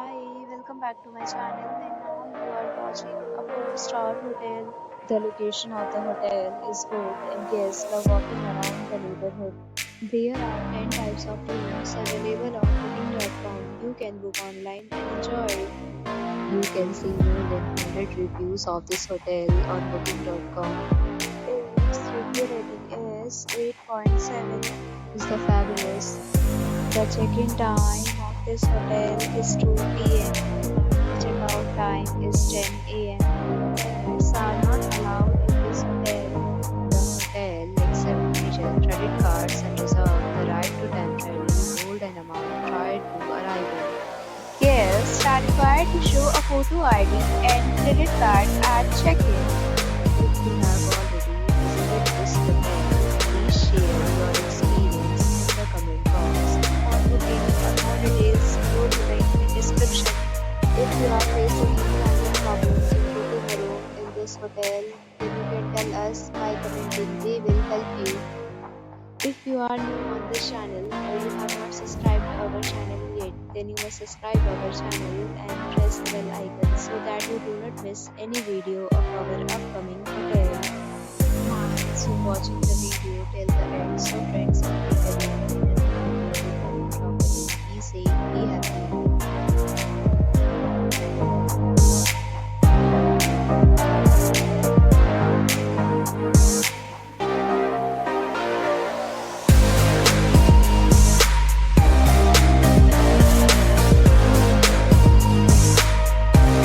Hi, welcome back to my channel and now you are watching a 4-star hotel. The location of the hotel is good and guests love walking around the neighborhood. There are 10 types of rooms available on booking.com. You can book online and enjoy it. You can see more than 100 reviews of this hotel on booking.com. Its review rating is 8.7 is the fabulous. The check-in time of this hotel is 2 p.m. The check-out time is 10 a.m. Pets are not allowed in this hotel. The hotel accepts major credit cards and reserves the right to temporarily hold an amount prior to arrival. Guests are required to show a photo ID and credit card at check-in. If you have already visited this hotel, please share your experience in the comment box. For booking or more details, go to the description. If you are facing any kind of problems in booking a room in this hotel, then you can tell us by commenting. We will help you. If you are new on this channel or you have not subscribed our channel yet, then you must subscribe our channel and press the bell icon so that you do not miss any video of our upcoming hotel. Thanks for watching the video till the end. So friends,